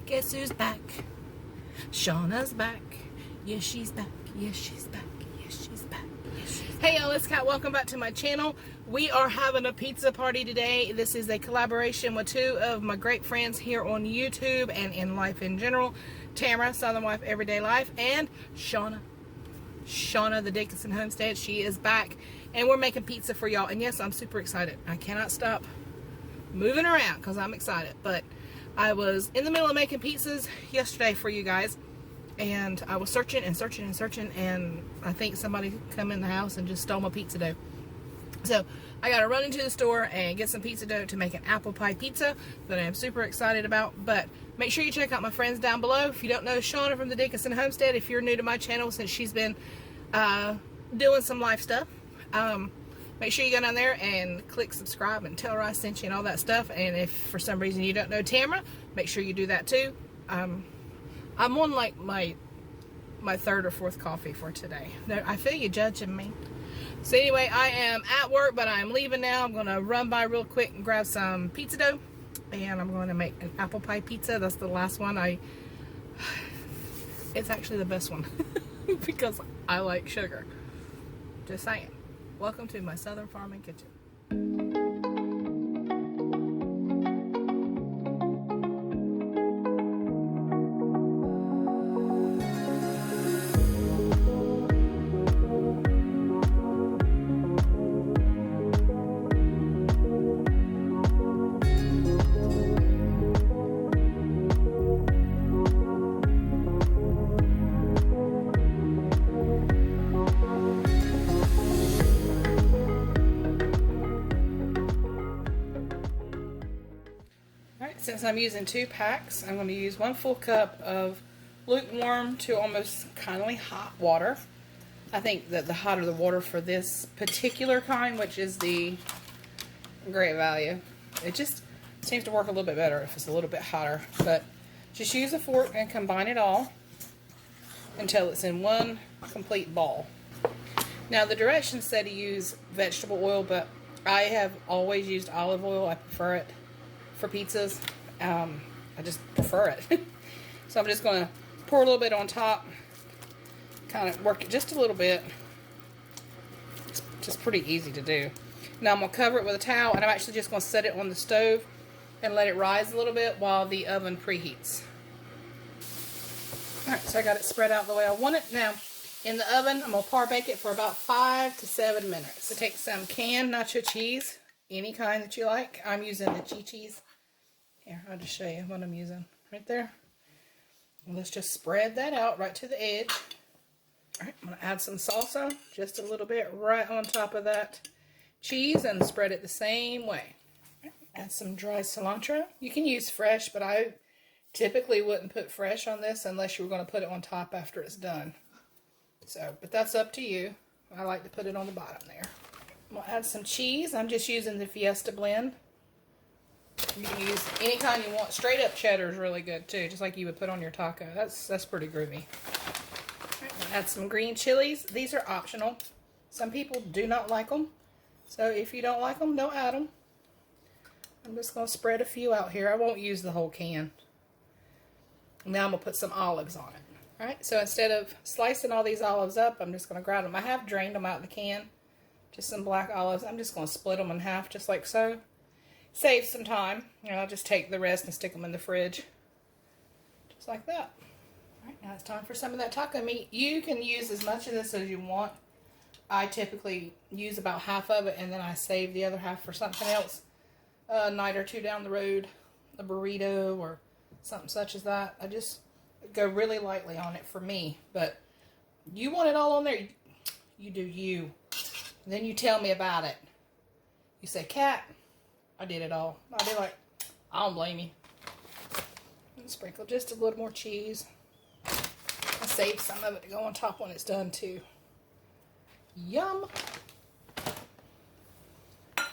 Guess who's back? Shauna's back. Yes, she's back. Yes, she's back. Yes, she's back. Yes, she's back. Hey y'all, it's Kat. Welcome back to my channel. We are having a pizza party today. This is a collaboration with two of my great friends here on YouTube and in life in general. Tamara, Southern Wife, Everyday Life, and Shauna the Dickinson Homestead. She is back and we're making pizza for y'all. And yes, I'm super excited. I cannot stop moving around because I'm excited. But I was in the middle of making pizzas yesterday for you guys, and I was searching and I think somebody come in the house and just stole my pizza dough. So I gotta run into the store and get some pizza dough to make an apple pie pizza that I am super excited about. But make sure you check out my friends down below. If you don't know Shauna from the Dickinson Homestead, if you're new to my channel since she's been doing some life stuff, make sure you go down there and click subscribe and tell her I sent you and all that stuff. And if for some reason you don't know Tamara, make sure you do that too. I'm on like my third or fourth coffee for today. I feel you judging me. So anyway, I am at work, but I'm leaving now. I'm going to run by real quick and grab some pizza dough. And I'm going to make an apple pie pizza. That's the last one. It's actually the best one because I like sugar. Just saying. Welcome to my Southern Farming Kitchen. Since I'm using 2 packs, I'm going to use 1 full cup of lukewarm to almost kindly hot water. I think that the hotter the water for this particular kind, which is the Great Value, it just seems to work a little bit better if it's a little bit hotter. But just use a fork and combine it all until it's in one complete ball. Now the directions say to use vegetable oil, but I have always used olive oil. I prefer it for pizzas. I just prefer it. So I'm just going to pour a little bit on top, kind of work it just a little bit. It's just pretty easy to do. Now I'm going to cover it with a towel, and I'm actually just going to set it on the stove and let it rise a little bit while the oven preheats. Alright, so I got it spread out the way I want it. Now in the oven, I'm going to par bake it for about 5 to 7 minutes. So take some canned nacho cheese, any kind that you like. I'm using the cheese. Here, I'll just show you what I'm using right there. And let's just spread that out right to the edge. All right, I'm going to add some salsa, just a little bit right on top of that cheese, and spread it the same way. Right, add some dry cilantro. You can use fresh, but I typically wouldn't put fresh on this unless you were going to put it on top after it's done. So, but that's up to you. I like to put it on the bottom there. I'm going to add some cheese. I'm just using the Fiesta blend. You can use any kind you want. Straight up cheddar is really good too, just like you would put on your taco. That's pretty groovy. Right, add some green chilies. These are optional. Some people do not like them, so if you don't like them, don't add them. I'm just going to spread a few out here. I won't use the whole can. Now I'm going to put some olives on it. Alright, so instead of slicing all these olives up, I'm just going to grind them. I have drained them out of the can. Just some black olives. I'm just going to split them in half just like so. Save some time. I'll just take the rest and stick them in the fridge. Just like that. Alright, now it's time for some of that taco meat. You can use as much of this as you want. I typically use about half of it, and then I save the other half for something else. A night or two down the road. A burrito or something such as that. I just go really lightly on it for me. But you want it all on there, you do you. And then you tell me about it. You say, Kat, I did it all. I'll be like, I don't blame you. And sprinkle just a little more cheese. I save some of it to go on top when it's done too. Yum.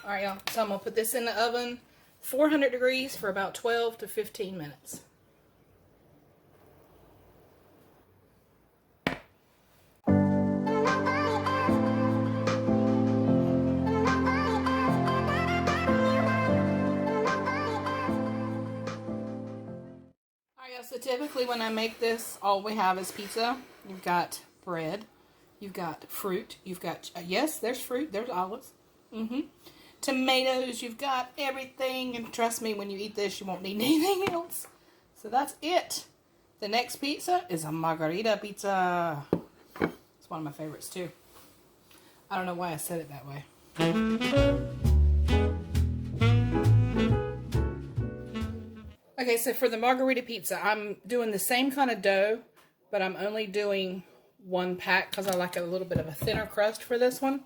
Alright y'all, so I'm going to put this in the oven, 400 degrees for about 12 to 15 minutes. Alright, so typically when I make this, all we have is pizza. You've got bread. You've got fruit. You've got, yes, there's fruit. There's olives. Tomatoes. You've got everything. And trust me, when you eat this, you won't need anything else. So that's it. The next pizza is a Margarita Pizza. It's one of my favorites too. I don't know why I said it that way. Okay, so for the Margarita Pizza, I'm doing the same kind of dough, but I'm only doing one pack because I like a little bit of a thinner crust for this one.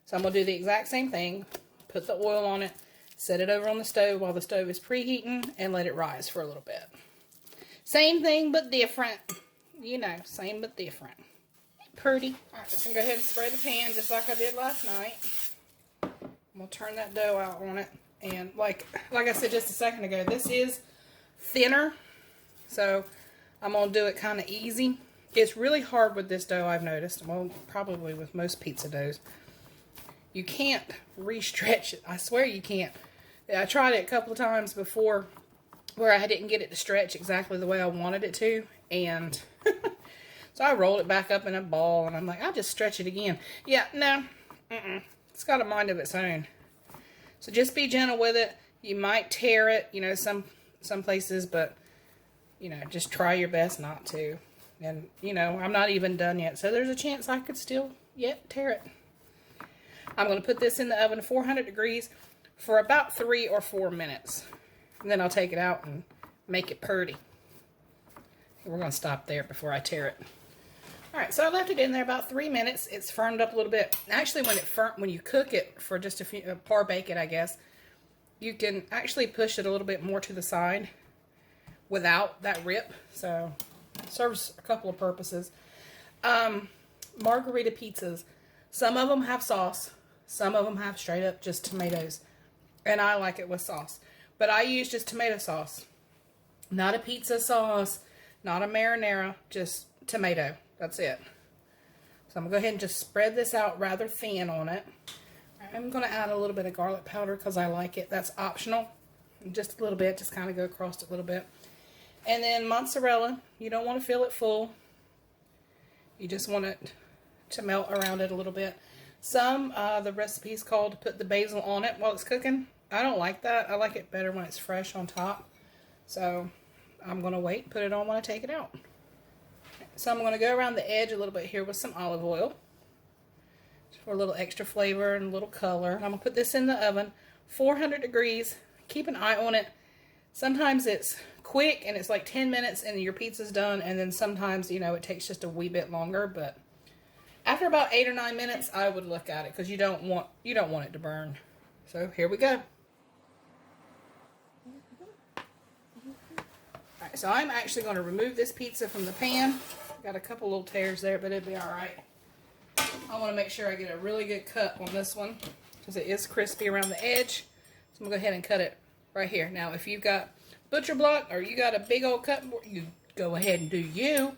So I'm going to do the exact same thing. Put the oil on it, set it over on the stove while the stove is preheating, and let it rise for a little bit. Same thing, but different. You know, same but different. Pretty. Alright, so I'm going to go ahead and spray the pan just like I did last night. I'm going to turn that dough out on it. And like I said just a second ago, this is thinner. So I'm going to do it kind of easy. It's really hard with this dough, I've noticed. Well, probably with most pizza doughs. You can't re-stretch it. I swear you can't. I tried it a couple of times before where I didn't get it to stretch exactly the way I wanted it to. And so I rolled it back up in a ball. And I'm like, I'll just stretch it again. Yeah, no. It's got a mind of its own. So just be gentle with it. You might tear it, you know, some places. But, you know, just try your best not to. And, you know, I'm not even done yet. So there's a chance I could still yet tear it. I'm going to put this in the oven 400 degrees for about 3 or 4 minutes. And then I'll take it out and make it pretty. We're going to stop there before I tear it. Alright, so I left it in there about 3 minutes. It's firmed up a little bit. Actually, when you cook it for just a few, par bake it, I guess, you can actually push it a little bit more to the side without that rip. So it serves a couple of purposes. Margarita pizzas. Some of them have sauce. Some of them have straight up just tomatoes. And I like it with sauce. But I use just tomato sauce. Not a pizza sauce. Not a marinara. Just tomato. That's it. So I'm going to go ahead and just spread this out rather thin on it. I'm going to add a little bit of garlic powder because I like it. That's optional. Just a little bit. Just kind of go across it a little bit. And then mozzarella. You don't want to fill it full. You just want it to melt around it a little bit. The recipe's called to put the basil on it while it's cooking. I don't like that. I like it better when it's fresh on top. So I'm going to wait and put it on when I take it out. So I'm going to go around the edge a little bit here with some olive oil for a little extra flavor and a little color. I'm going to put this in the oven, 400 degrees. Keep an eye on it. Sometimes it's quick and it's like 10 minutes and your pizza's done, and then sometimes, you know, it takes just a wee bit longer, but after about 8 or 9 minutes, I would look at it because you don't want it to burn. So here we go. Alright, so I'm actually going to remove this pizza from the pan. Got a couple little tears there, but it'll be alright. I want to make sure I get a really good cut on this one because it is crispy around the edge. So I'm going to go ahead and cut it right here. Now, if you've got butcher block or you got a big old cutting board, you go ahead and do you.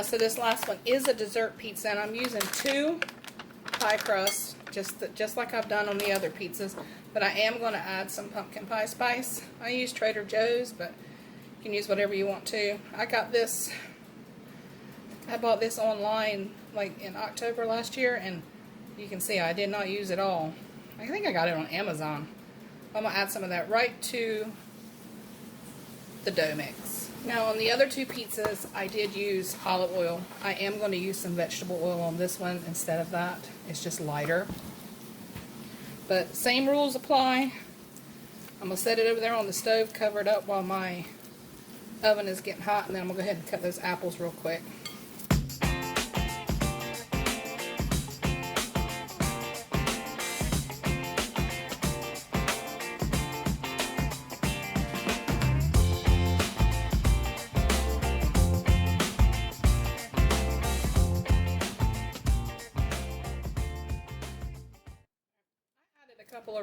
So this last one is a dessert pizza, and I'm using 2 pie crusts, just like I've done on the other pizzas. But I am going to add some pumpkin pie spice. I use Trader Joe's, but you can use whatever you want to. I bought this online like in October last year, and you can see I did not use it all. I think I got it on Amazon. I'm going to add some of that right to the dough mix. Now on the other 2 pizzas, I did use olive oil. I am going to use some vegetable oil on this one instead of that. It's just lighter. But same rules apply. I'm going to set it over there on the stove, cover it up while my oven is getting hot, and then I'm going to go ahead and cut those apples real quick.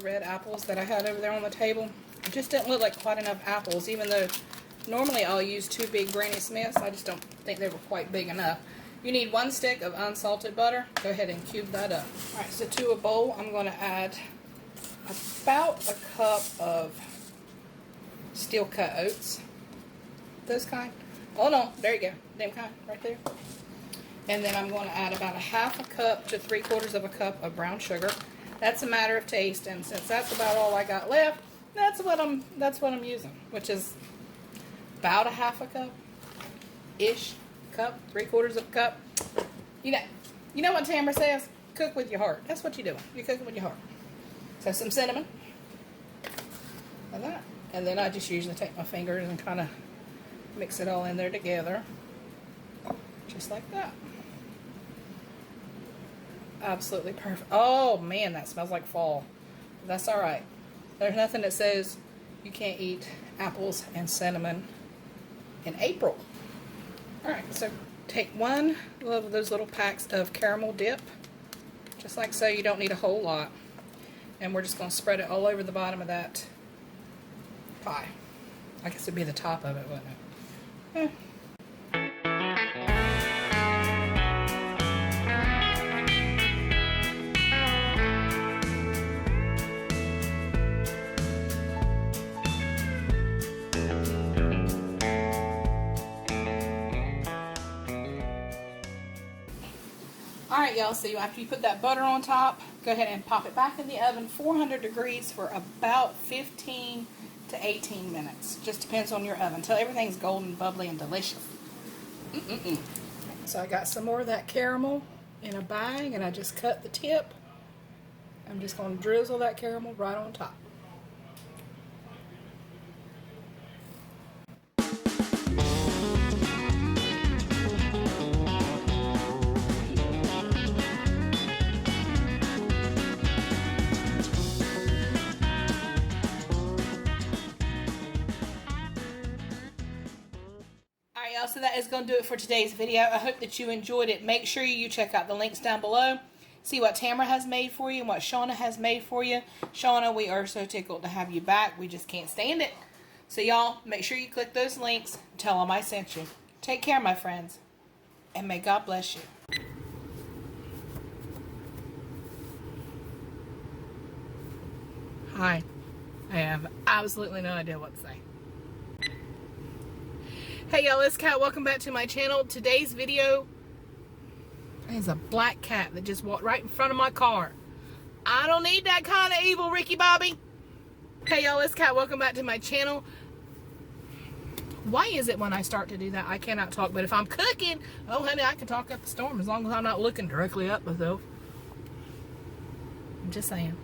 red apples that I had over there on the table. It just didn't look like quite enough apples, even though normally I'll use 2 big Granny Smiths. I just don't think they were quite big enough. You need 1 stick of unsalted butter. Go ahead and cube that up. Alright, so to a bowl, I'm going to add about a cup of steel cut oats. Those kind. Oh no, there you go. Them kind, right there. And then I'm going to add about a 1/2 cup to 3/4 of a cup of brown sugar. That's a matter of taste, and since that's about all I got left, that's what I'm using, which is about a 1/2 cup ish. Cup, 3/4 of a cup. You know what Tamara says? Cook with your heart. That's what you're doing. You're cooking with your heart. So some cinnamon. Like that. And then I just usually take my fingers and kind of mix it all in there together. Just like that. Absolutely perfect. Oh man, that smells like fall. That's alright. There's nothing that says you can't eat apples and cinnamon in April. Alright, so take 1 of those little packs of caramel dip. Just like so. You don't need a whole lot. And we're just going to spread it all over the bottom of that pie. I guess it'd be the top of it, wouldn't it? Alright y'all, so after you put that butter on top, go ahead and pop it back in the oven, 400 degrees for about 15 to 18 minutes. Just depends on your oven, until everything's golden, bubbly, and delicious. So I got some more of that caramel in a bag, and I just cut the tip. I'm just going to drizzle that caramel right on top. So that is going to do it for today's video. I hope that you enjoyed it. Make sure you check out the links down below. See what Tamara has made for you and what Shauna has made for you. Shauna, we are so tickled to have you back. We just can't stand it. So y'all, make sure you click those links. Tell them I sent you. Take care, my friends. And may God bless you. Hi. I have absolutely no idea what to say. Hey y'all, it's Kat. Welcome back to my channel. Today's video is a black cat that just walked right in front of my car. I don't need that kind of evil, Ricky Bobby. Hey y'all, it's Kat. Welcome back to my channel. Why is it when I start to do that I cannot talk, but if I'm cooking, oh honey, I can talk up a storm as long as I'm not looking directly at myself. I'm just saying.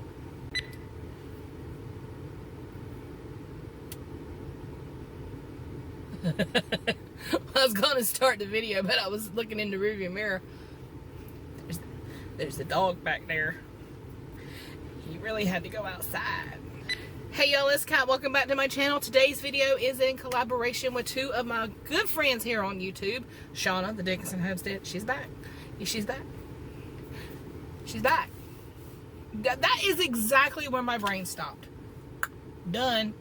I was going to start the video, but I was looking in the rearview mirror. There's the dog back there. He really had to go outside. Hey y'all, it's Kat. Welcome back to my channel. Today's video is in collaboration with 2 of my good friends here on YouTube. Shauna, the Dickinson Homestead. She's back. She's back. She's back. That is exactly where my brain stopped. Done.